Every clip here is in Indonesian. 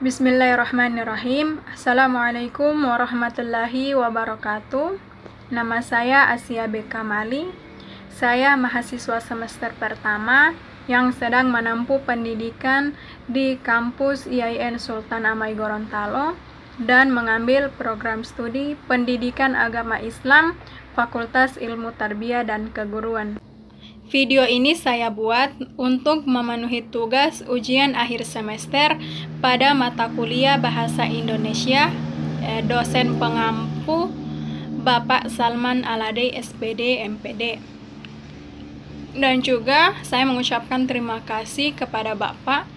Bismillahirrahmanirrahim. Assalamualaikum warahmatullahi wabarakatuh. Nama saya Asia B. Kamali. Saya mahasiswa semester pertama yang sedang menempuh pendidikan di kampus IAIN Sultan Amai Gorontalo dan mengambil program studi Pendidikan Agama Islam Fakultas Ilmu Tarbiyah dan Keguruan. Video ini saya buat untuk memenuhi tugas ujian akhir semester pada mata kuliah Bahasa Indonesia dosen pengampu Bapak Salman Aladei SPD MPD. Dan juga saya mengucapkan terima kasih kepada Bapak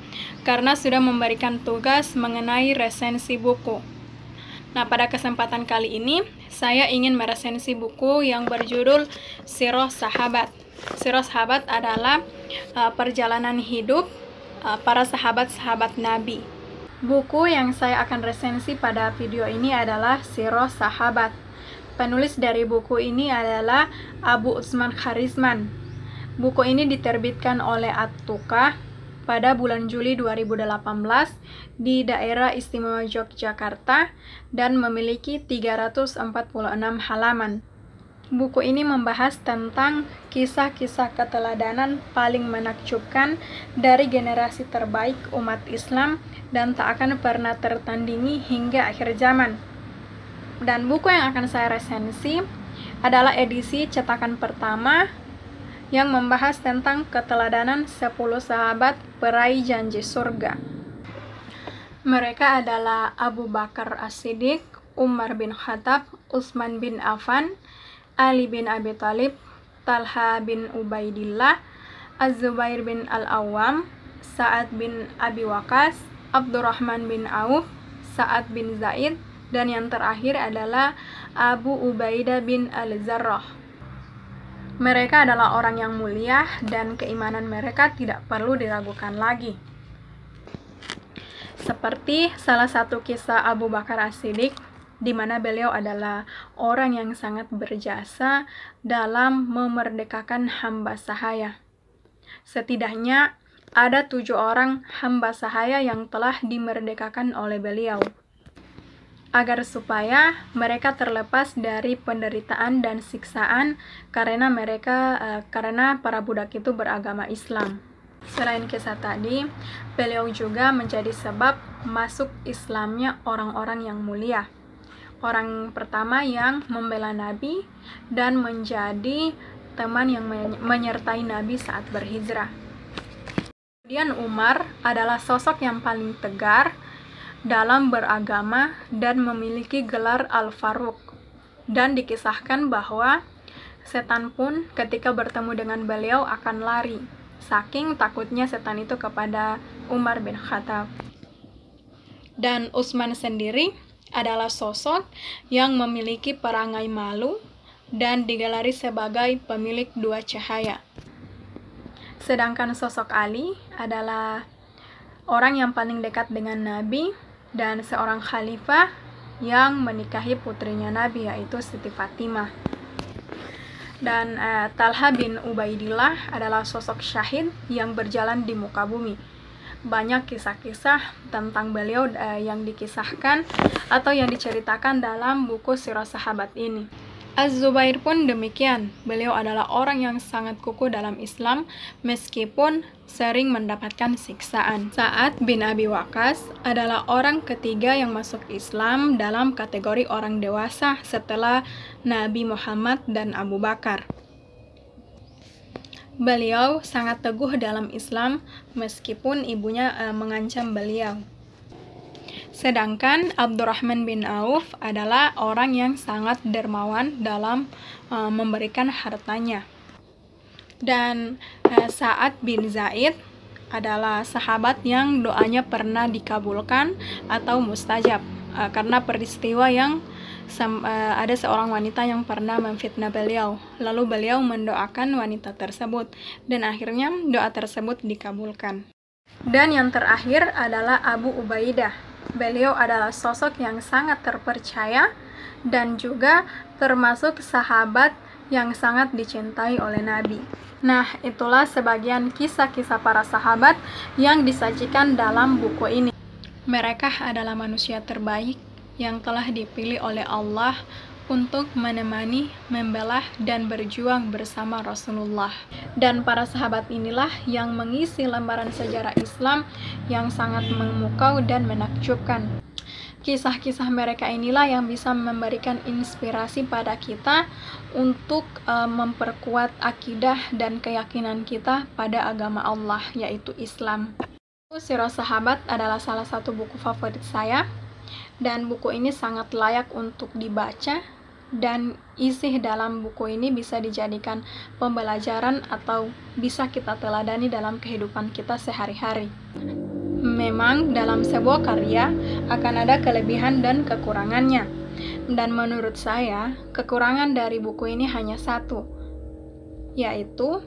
karena sudah memberikan tugas mengenai resensi buku. Nah, pada kesempatan kali ini saya ingin meresensi buku yang berjudul Sirah Sahabat. Sirah Sahabat adalah perjalanan hidup para sahabat-sahabat Nabi. Buku yang saya akan resensi pada video ini adalah Sirah Sahabat. Penulis dari buku ini adalah Abu Utsman Kharizman. Buku ini diterbitkan oleh At-Tuqah pada bulan Juli 2018 di daerah istimewa Yogyakarta dan memiliki 346 halaman. Buku ini membahas tentang kisah-kisah keteladanan paling menakjubkan dari generasi terbaik umat Islam dan tak akan pernah tertandingi hingga akhir zaman. Dan buku yang akan saya resensi adalah edisi cetakan pertama yang membahas tentang keteladanan 10 sahabat peraih janji surga. Mereka adalah Abu Bakar As-Siddiq, Umar bin Khattab, Utsman bin Affan, Ali bin Abi Thalib, Talha bin Ubaidillah, Az-Zubair bin Al-Awwam, Sa'ad bin Abi Waqqas, Abdurrahman bin Auf, Sa'ad bin Zaid, dan yang terakhir adalah Abu Ubaidah bin Al-Jarrah. Mereka adalah orang yang mulia dan keimanan mereka tidak perlu diragukan lagi. Seperti salah satu kisah Abu Bakar As-Siddiq, di mana beliau adalah orang yang sangat berjasa dalam memerdekakan hamba sahaya. Setidaknya ada 7 orang hamba sahaya yang telah dimerdekakan oleh beliau, agar supaya mereka terlepas dari penderitaan dan siksaan karena para budak itu beragama Islam. Selain kisah tadi, beliau juga menjadi sebab masuk Islamnya orang-orang yang mulia. Orang pertama yang membela Nabi dan menjadi teman yang menyertai Nabi saat berhijrah. Kemudian Umar adalah sosok yang paling tegar dalam beragama dan memiliki gelar Al-Faruq. Dan dikisahkan bahwa setan pun ketika bertemu dengan beliau akan lari, saking takutnya setan itu kepada Umar bin Khattab. Dan Utsman sendiri adalah sosok yang memiliki perangai malu dan digelari sebagai pemilik 2 cahaya. Sedangkan sosok Ali adalah orang yang paling dekat dengan Nabi dan seorang khalifah yang menikahi putrinya Nabi, yaitu Siti Fatimah. Dan Talha bin Ubaidillah adalah sosok syahid yang berjalan di muka bumi. Banyak kisah-kisah tentang beliau yang dikisahkan atau yang diceritakan dalam buku Sirah Sahabat ini. Az-Zubair pun demikian. Beliau adalah orang yang sangat kukuh dalam Islam meskipun sering mendapatkan siksaan. Sa'ad bin Abi Waqqas adalah orang ketiga yang masuk Islam dalam kategori orang dewasa setelah Nabi Muhammad dan Abu Bakar. Beliau sangat teguh dalam Islam meskipun ibunya mengancam beliau. Sedangkan Abdurrahman bin Auf adalah orang yang sangat dermawan dalam memberikan hartanya. Dan Sa'ad bin Zaid adalah sahabat yang doanya pernah dikabulkan atau mustajab karena peristiwa yang ada seorang wanita yang pernah memfitnah beliau, lalu beliau mendoakan wanita tersebut dan akhirnya doa tersebut dikabulkan. Dan yang terakhir adalah Abu Ubaidah. Beliau adalah sosok yang sangat terpercaya dan juga termasuk sahabat yang sangat dicintai oleh Nabi. Nah, itulah sebagian kisah-kisah para sahabat yang disajikan dalam buku ini. Mereka adalah manusia terbaik yang telah dipilih oleh Allah untuk menemani, membela, dan berjuang bersama Rasulullah. Dan para sahabat inilah yang mengisi lembaran sejarah Islam yang sangat memukau dan menakjubkan. Kisah-kisah mereka inilah yang bisa memberikan inspirasi pada kita untuk memperkuat akidah dan keyakinan kita pada agama Allah, yaitu Islam. Sirah Sahabat adalah salah satu buku favorit saya, dan buku ini sangat layak untuk dibaca, dan isi dalam buku ini bisa dijadikan pembelajaran atau bisa kita teladani dalam kehidupan kita sehari-hari. Memang dalam sebuah karya akan ada kelebihan dan kekurangannya, dan menurut saya kekurangan dari buku ini hanya satu, yaitu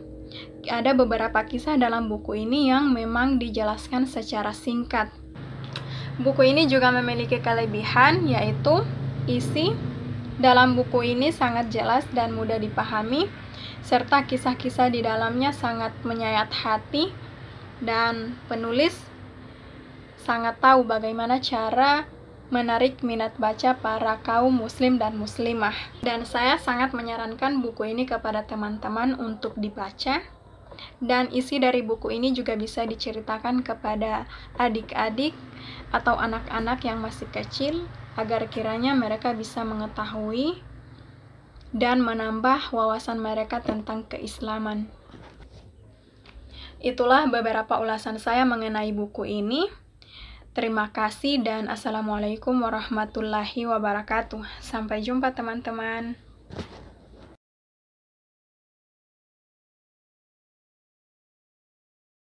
ada beberapa kisah dalam buku ini yang memang dijelaskan secara singkat. Buku ini juga memiliki kelebihan, yaitu isi dalam buku ini sangat jelas dan mudah dipahami, serta kisah-kisah di dalamnya sangat menyayat hati, dan penulis sangat tahu bagaimana cara menarik minat baca para kaum muslim dan muslimah. Dan saya sangat menyarankan buku ini kepada teman-teman untuk dibaca. Dan isi dari buku ini juga bisa diceritakan kepada adik-adik atau anak-anak yang masih kecil, agar kiranya mereka bisa mengetahui dan menambah wawasan mereka tentang keislaman. Itulah beberapa ulasan saya mengenai buku ini. Terima kasih dan Assalamualaikum warahmatullahi wabarakatuh. Sampai jumpa teman-teman.